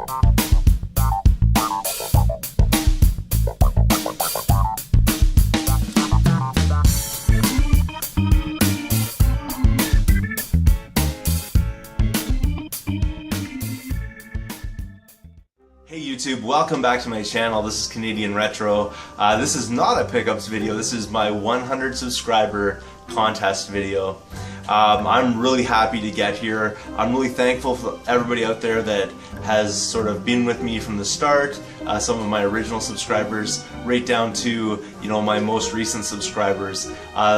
Hey YouTube, welcome back to my channel. This is Canadian Retro. This is not a pickups video, this is my 100 subscriber contest video. I'm really happy to get here. I'm really thankful for everybody out there that has sort of been with me from the start, some of my original subscribers, right down to, you know, my most recent subscribers.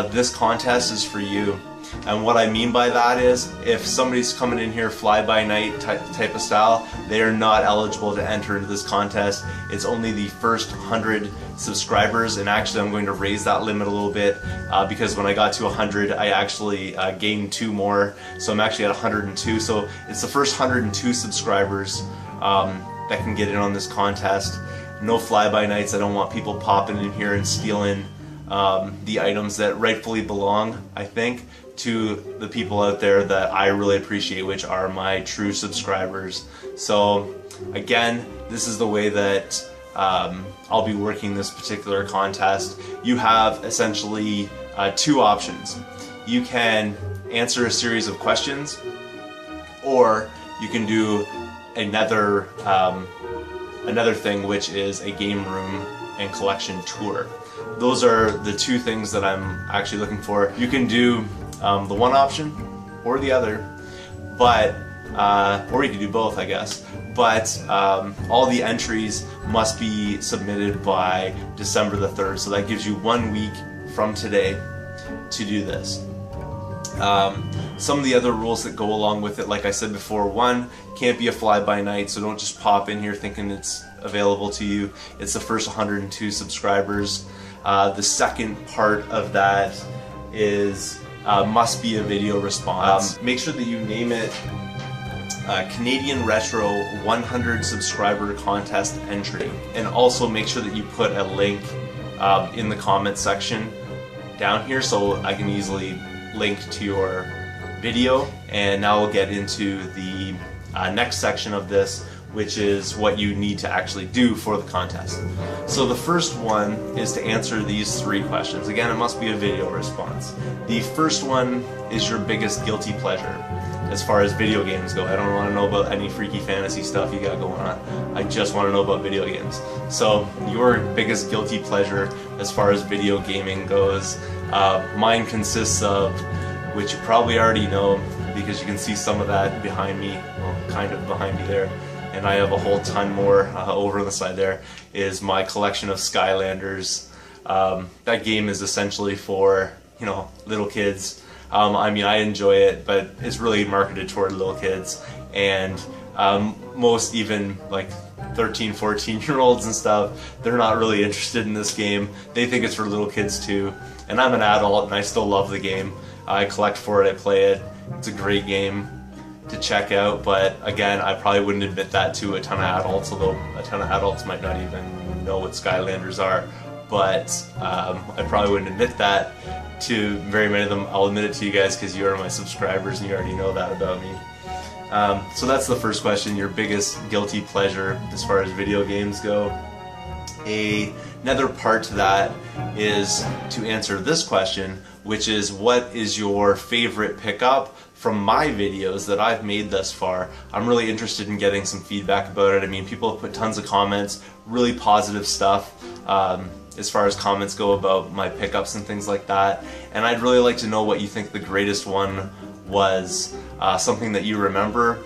This contest is for you. And what I mean by that is, if somebody's coming in here fly-by-night type of style, they are not eligible to enter into this contest. It's only the first 100 subscribers, and actually I'm going to raise that limit a little bit because when I got to 100 I actually gained 2 more, so I'm actually at 102. So it's the first 102 subscribers that can get in on this contest. No fly-by-nights. I don't want people popping in here and stealing the items that rightfully belong, I think, to the people out there that I really appreciate, which are my true subscribers. So again, this is the way that I'll be working this particular contest. You have essentially 2 options. You can answer a series of questions, or you can do another thing, which is a game room and collection tour. Those are the 2 things that I'm actually looking for. You can do the one option or the other, but or you can do both, I guess. But all the entries must be submitted by December the 3rd, so that gives you 1 week from today to do this. Some of the other rules that go along with it, like I said before, 1, can't be a fly-by-night, so don't just pop in here thinking it's available to you. It's the first 102 subscribers. The second part of that is must be a video response. Make sure that you name it Canadian Retro 100 subscriber contest entry, and also make sure that you put a link in the comment section down here so I can easily link to your video. And now we'll get into the next section of this, which is what you need to actually do for the contest. So the first one is to answer these 3 questions. Again, it must be a video response. The first one is your biggest guilty pleasure as far as video games go. I don't want to know about any freaky fantasy stuff you got going on. I just want to know about video games. So your biggest guilty pleasure as far as video gaming goes, mine consists of, which you probably already know because you can see some of that behind me, well, kind of behind me there, and I have a whole ton more over on the side there, is my collection of Skylanders. That game is essentially for, you know, little kids. I mean, I enjoy it, but it's really marketed toward little kids, and most even like 13, 14-year-olds and stuff, they're not really interested in this game. They think it's for little kids too, and I'm an adult and I still love the game. I collect for it, I play it. It's a great game to check out, but again, I probably wouldn't admit that to a ton of adults, although a ton of adults might not even know what Skylanders are. But I probably wouldn't admit that to very many of them. I'll admit it to you guys because you are my subscribers and you already know that about me. So that's the first question, your biggest guilty pleasure as far as video games go. Another part to that is to answer this question, which is, what is your favorite pickup from my videos that I've made thus far? I'm really interested in getting some feedback about it. I mean, people have put tons of comments, really positive stuff as far as comments go about my pickups and things like that, and I'd really like to know what you think the greatest one was, something that you remember.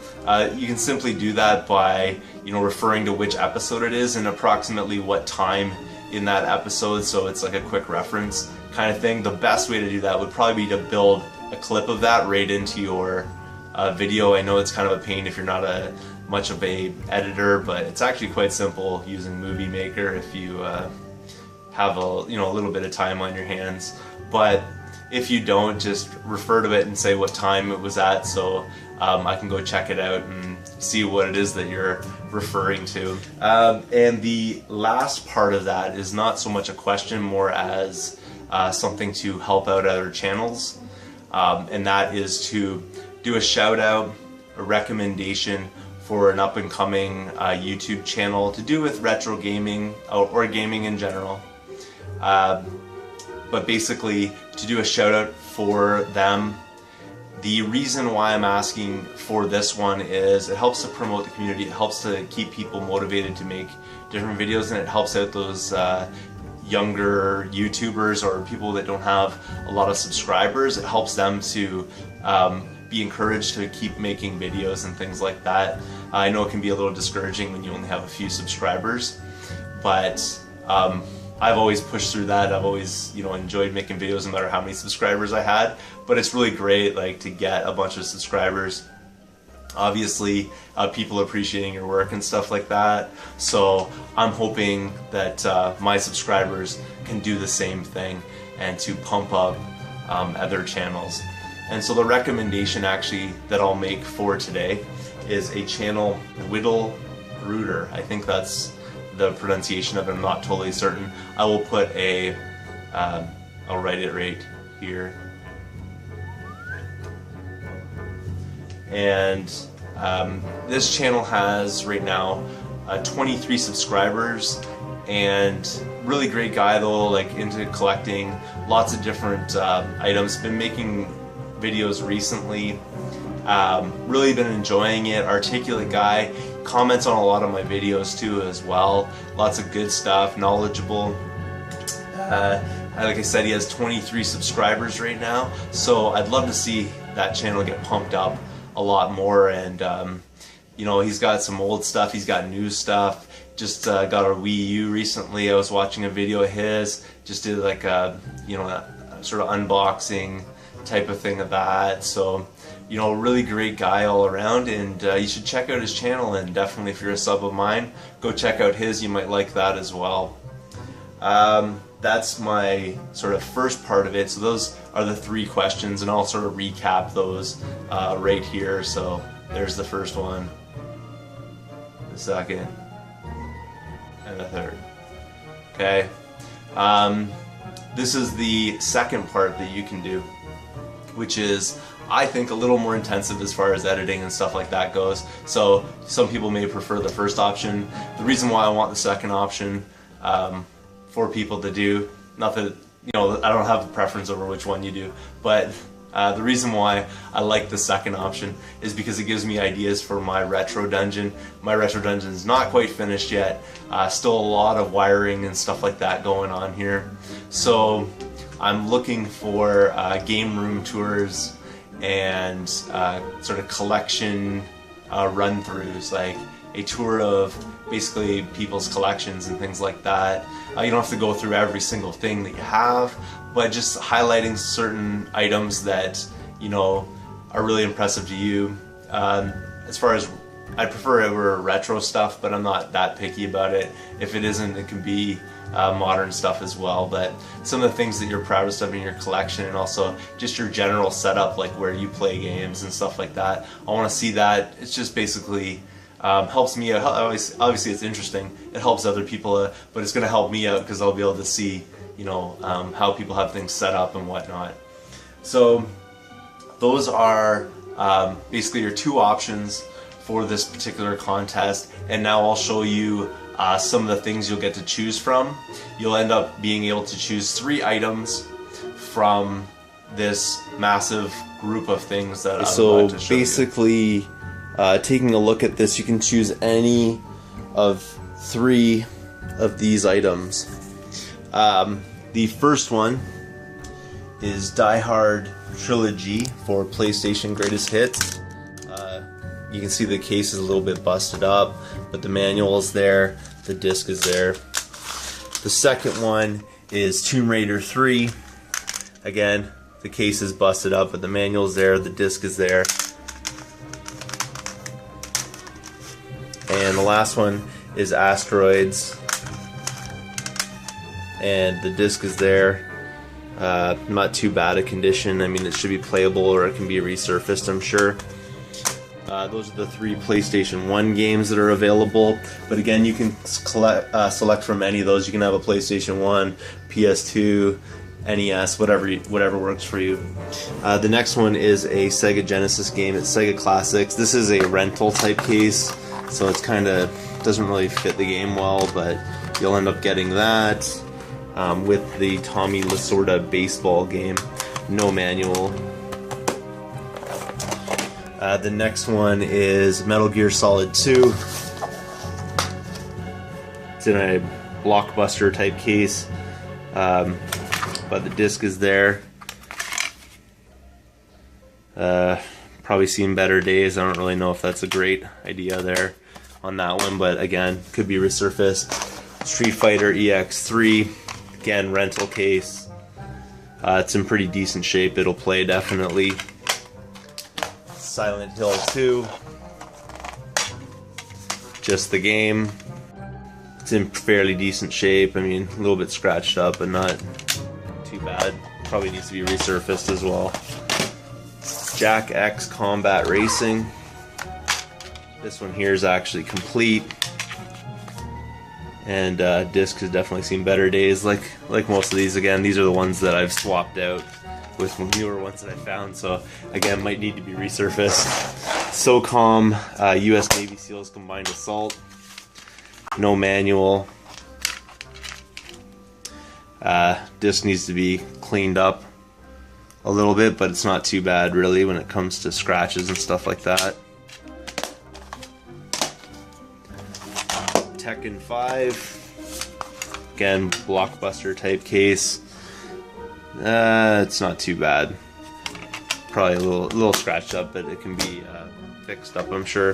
You can simply do that by, you know, referring to which episode it is and approximately what time in that episode, so it's like a quick reference kind of thing. The best way to do that would probably be to build a clip of that right into your video. I know it's kind of a pain if you're not much of a editor, but it's actually quite simple using Movie Maker if you have a little bit of time on your hands. But if you don't, just refer to it and say what time it was at, so I can go check it out and see what it is that you're referring to. And the last part of that is not so much a question, more as something to help out other channels, and that is to do a shout out, a recommendation for an up-and-coming YouTube channel to do with retro gaming or gaming in general. But basically, to do a shout out for them. The reason why I'm asking for this one is it helps to promote the community, it helps to keep people motivated to make different videos, and it helps out those younger YouTubers or people that don't have a lot of subscribers. It helps them to be encouraged to keep making videos and things like that. I know it can be a little discouraging when you only have a few subscribers, but I've always pushed through that. I've always, you know, enjoyed making videos no matter how many subscribers I had. But it's really great, like, to get a bunch of subscribers. Obviously, people appreciating your work and stuff like that. So I'm hoping that my subscribers can do the same thing and to pump up other channels. And so the recommendation actually that I'll make for today is a channel, Widdle Brudder. I think that's the pronunciation of it. I'm not totally certain. I will put a, I'll write it right here. And this channel has right now 23 subscribers, and really great guy though, like into collecting lots of different items. Been making videos recently, really been enjoying it. Articulate guy, comments on a lot of my videos too as well. Lots of good stuff, knowledgeable. Like I said, he has 23 subscribers right now, so I'd love to see that channel get pumped up a lot more. And you know, he's got some old stuff, he's got new stuff. Just got a Wii U recently. I was watching a video of his, just did like a, you know, a sort of unboxing type of thing of that. So, you know, really great guy all around, and you should check out his channel, and definitely if you're a sub of mine, go check out his, you might like that as well. That's my sort of first part of it. So those are the 3 questions, and I'll sort of recap those right here. So there's the first one, the second, and the third. Okay. This is the second part that you can do, which is, I think, a little more intensive as far as editing and stuff like that goes. So some people may prefer the first option. The reason why I want the second option for people to do, not that, you know, I don't have a preference over which one you do, but the reason why I like the second option is because it gives me ideas for my retro dungeon. My retro dungeon is not quite finished yet. Still a lot of wiring and stuff like that going on here. So I'm looking for game room tours and sort of collection run-throughs, like a tour of basically people's collections and things like that. You don't have to go through every single thing that you have, but just highlighting certain items that, you know, are really impressive to you. As far as, I prefer it over retro stuff, but I'm not that picky about it. If it isn't, it can be modern stuff as well. But some of the things that you're proudest of in your collection, and also just your general setup, like where you play games and stuff like that, I want to see that. It's just basically helps me out. Obviously it's interesting, it helps other people, but it's going to help me out because I'll be able to see, you know, how people have things set up and whatnot. So those are basically your 2 options for this particular contest, and now I'll show you some of the things you'll get to choose from. You'll end up being able to choose 3 items from this massive group of things that I'm about to show you. So basically, taking a look at this, you can choose any of 3 of these items. The first one is Die Hard Trilogy for PlayStation Greatest Hits. You can see the case is a little bit busted up, but the manual is there, the disc is there. The second one is Tomb Raider 3. Again, the case is busted up, but the manual is there, the disc is there. And the last one is Asteroids, and the disc is there. Not too bad a condition. I mean, it should be playable, or it can be resurfaced, I'm sure. Those are the 3 PlayStation 1 games that are available, but again, you can select from any of those. You can have a PlayStation 1, PS2, NES, whatever works for you. The next one is a Sega Genesis game. It's Sega Classics. This is a rental type case, so it's kind of doesn't really fit the game well, but you'll end up getting that with the Tommy Lasorda baseball game. No manual. The next one is Metal Gear Solid 2. It's in a blockbuster type case, but the disc is there. Probably seen better days. I don't really know if that's a great idea there on that one, but again, could be resurfaced. Street Fighter EX3, again, rental case. It's in pretty decent shape. It'll play definitely. Silent Hill 2, just the game. It's in fairly decent shape. I mean, a little bit scratched up, but not too bad. Probably needs to be resurfaced as well. Jack X Combat Racing. This one here is actually complete, and disc has definitely seen better days. Like most of these, again, these are the ones that I've swapped out with newer ones that I found. So again, might need to be resurfaced. SOCOM U.S. Navy SEALs Combined Assault. No manual. Disc needs to be cleaned up a little bit, but it's not too bad really when it comes to scratches and stuff like that. Tekken 5, again, blockbuster type case. It's not too bad. Probably a little scratched up, but it can be fixed up, I'm sure.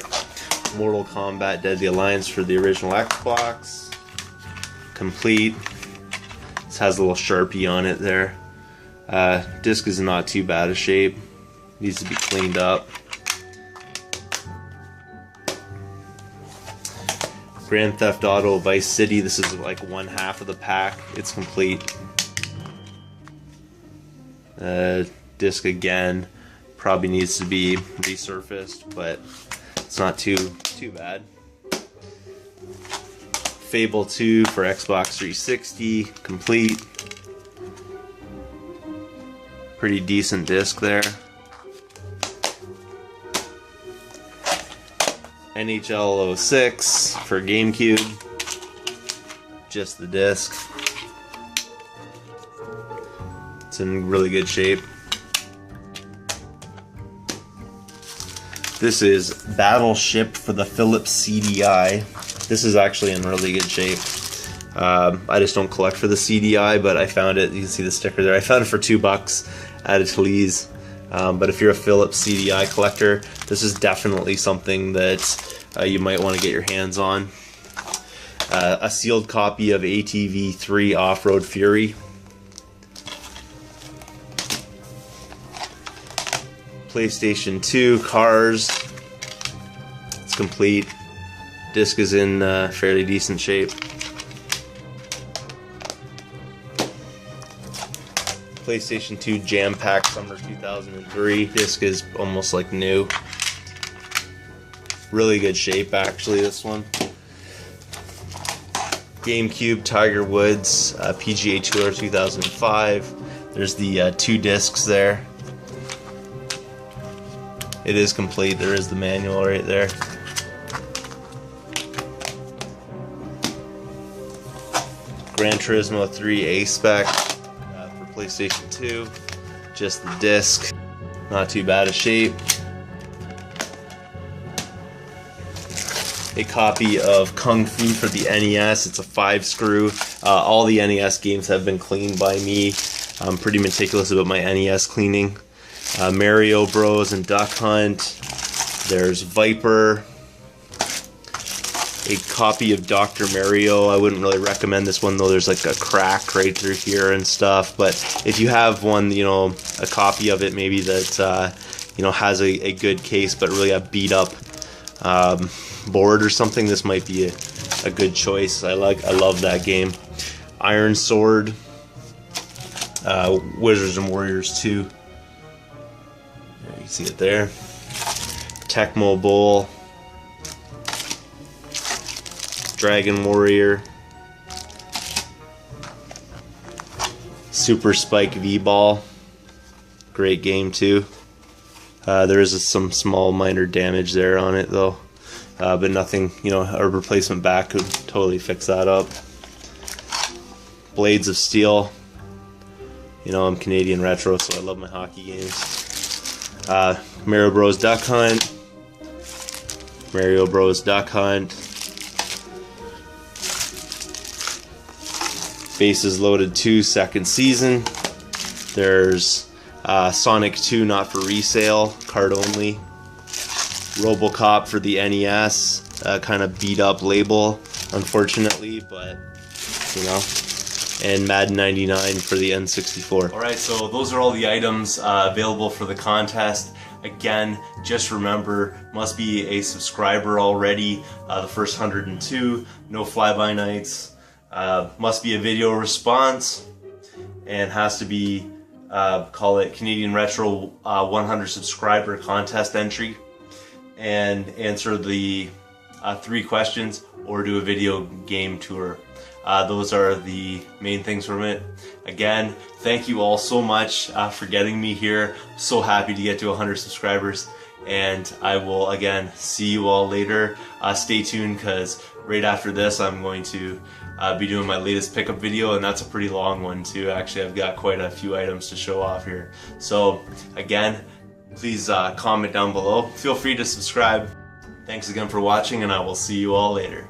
Mortal Kombat Deadly Alliance for the original Xbox, complete. This has a little Sharpie on it there. Disc is not too bad a shape. Needs to be cleaned up. Grand Theft Auto Vice City. This is like one half of the pack. It's complete. Disc again probably needs to be resurfaced, but it's not too bad. Fable 2 for Xbox 360, complete. Pretty decent disc there. NHL 06 for GameCube, just the disc. It's in really good shape. This is Battleship for the Philips CDI. This is actually in really good shape. I just don't collect for the CDI, but I found it. You can see the sticker there. I found it for $2 at a Tlees. But if you're a Philips CDI collector, this is definitely something that you might want to get your hands on. A sealed copy of ATV 3 Off-Road Fury. PlayStation 2 Cars. It's complete. Disc is in fairly decent shape. PlayStation 2 Jam Pack Summer 2003. Disc is almost like new. Really good shape actually, this one. GameCube Tiger Woods PGA Tour 2005. There's the 2 discs there. It is complete. There is the manual right there. Gran Turismo 3 A-Spec for PlayStation 2. Just the disc. Not too bad a shape. A copy of Kung Fu for the NES. It's a 5-screw. All the NES games have been cleaned by me. I'm pretty meticulous about my NES cleaning. Mario Bros. And Duck Hunt. There's Viper. A copy of Dr. Mario. I wouldn't really recommend this one though. There's like a crack right through here and stuff. But if you have one, you know, a copy of it maybe that you know, has a good case but really a beat up board or something, this might be a good choice. I love that game. Iron Sword. Wizards and Warriors 2. You can see it there. Tecmo Bowl. Dragon Warrior. Super Spike V-Ball. Great game too. There is some small minor damage there on it though. But nothing, you know, a replacement back could totally fix that up. Blades of Steel. You know, I'm Canadian Retro, so I love my hockey games. Mario Bros. Duck Hunt. Mario Bros. Duck Hunt. Bases Loaded 2 second season. There's Sonic 2 not for resale, card only. RoboCop for the NES, kind of beat up label, unfortunately, but you know. And Madden 99 for the N64. Alright, so those are all the items available for the contest. Again, just remember, must be a subscriber already, the first 102, no fly-by-nights, must be a video response, and has to be, call it Canadian Retro 100 subscriber contest entry, and answer the 3 questions or do a video game tour. Those are the main things from it. Again, thank you all so much for getting me here. So happy to get to 100 subscribers, and I will again see you all later. Stay tuned, because right after this I'm going to be doing my latest pickup video, and that's a pretty long one too. Actually, I've got quite a few items to show off here. So again, please comment down below. Feel free to subscribe. Thanks again for watching, and I will see you all later.